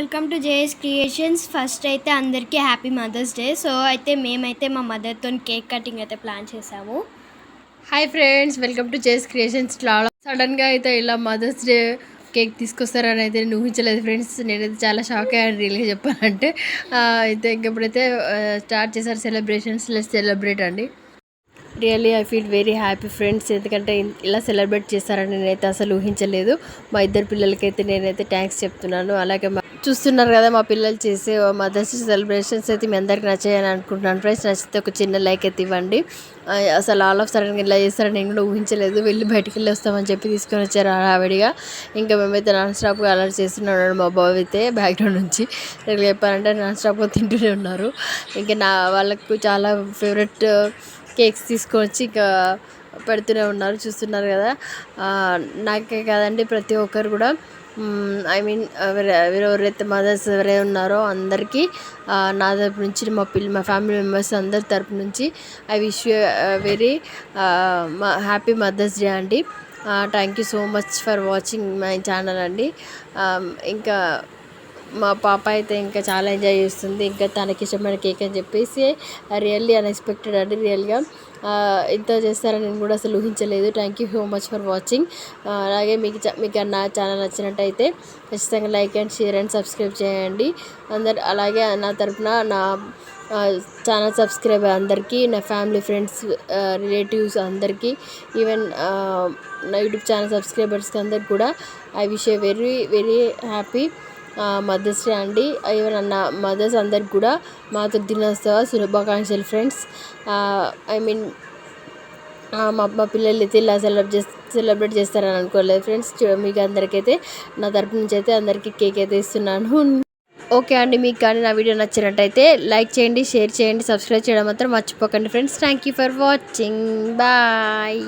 Welcome to JS creations. First అయితే అందరికీ happy mother's day. So అయితే మేమైతే మా మదర్తో కేక్ కటింగ్ అయితే ప్లాన్ చేసాము. Hi friends, welcome to JS creations. చాలా సడన్గా అయితే ఇలా మదర్స్ డే కేక్ తీసుకొస్తారని అయితే నేను ఊహించలేదు ఫ్రెండ్స్. నేనైతే చాలా షాక్ అయ్యాను రియల్గా చెప్పాలంటే. అయితే ఇంకెప్పుడైతే స్టార్ట్ చేశారు సెలబ్రేషన్స్, లెట్స్ సెలబ్రేట్ అండి. Really I feel very happy friends. ఎందుకంటే ఇలా సెలబ్రేట్ చేస్తారని నేనైతే అసలు ఊహించలేదు. మా ఇద్దరు పిల్లలకైతే నేనైతే థ్యాంక్స్ చెప్తున్నాను. అలాగే చూస్తున్నారు కదా మా పిల్లలు చేసే మదర్స్ సెలబ్రేషన్స్ అయితే మీ అందరికి నచ్చాయని అనుకుంటున్నాను ఫ్రెండ్స్. నచ్చితే ఒక చిన్న లైక్ అయితే ఇవ్వండి. అసలు ఆల్ ఆఫ్ సడన్గా ఇలా చేస్తారని నేను కూడా ఊహించలేదు. వెళ్ళి బయటికి వెళ్ళి వస్తామని చెప్పి తీసుకొని వచ్చారు హడావిడిగా. ఇంకా మేమైతే నాన్ స్టాప్గా అలర్ట్ చేస్తున్నాడు మా బాబు అయితే బ్యాక్గ్రౌండ్ నుంచి. నేను చెప్పానంటే నాన్ స్టాప్గా తింటూనే ఉన్నారు. ఇంకా వాళ్ళకు చాలా ఫేవరెట్ కేక్స్ తీసుకొచ్చి ఇంకా పెడుతూనే ఉన్నారు. చూస్తున్నారు కదా, నాకే కాదండి ప్రతి ఒక్కరు కూడా ఐ మీన్ ఎవరైతే మదర్స్ ఎవరైతే ఉన్నారో అందరికీ నా తరపు నుంచి మా ఫ్యామిలీ మెంబర్స్ అందరి తరపు నుంచి I wish you very happy mother's day అండి. Thank you so much for watching my channel అండి. ఇంకా మా పాప అయితే ఇంకా చాలా ఎంజాయ్ చేస్తుంది. ఇంకా తనకి ఇష్టమైన కేక్ అని చెప్పేసి రియల్లీ అన్ఎక్స్పెక్టెడ్ అండి. రియల్గా ఇంత చేస్తారని నేను కూడా అసలు ఊహించలేదు. Thank you so much for watching. అలాగే మీకు నా ఛానల్ నచ్చినట్టయితే ఖచ్చితంగా like and share and subscribe చేయండి అందరు. అలాగే నా తరపున నా ఛానల్ సబ్స్క్రైబర్ అందరికీ, నా ఫ్యామిలీ ఫ్రెండ్స్ రిలేటివ్స్ అందరికీ, ఈవెన్ నా యూట్యూబ్ ఛానల్ సబ్స్క్రైబర్స్కి అందరికి కూడా I wish a very very happy mother's day అండి. ఈవెన్ అన్న మదర్స్ అందరికి కూడా మాతృదినోత్సవ శుభాకాంక్షలు ఫ్రెండ్స్. ఐ మీన్ మా పిల్లలు అయితే ఇలా సెలబ్రేట్ చేస్తారని అనుకోలేదు ఫ్రెండ్స్. మీకు అందరికైతే నా తరపు నుంచి అయితే అందరికీ కేక్ అయితే ఇస్తున్నాను. ఓకే అండి, మీకు కానీ నా వీడియో నచ్చినట్టయితే లైక్ చేయండి, షేర్ చేయండి, సబ్స్క్రైబ్ చేయడం మాత్రం మర్చిపోకండి friends. Thank you for watching. Bye.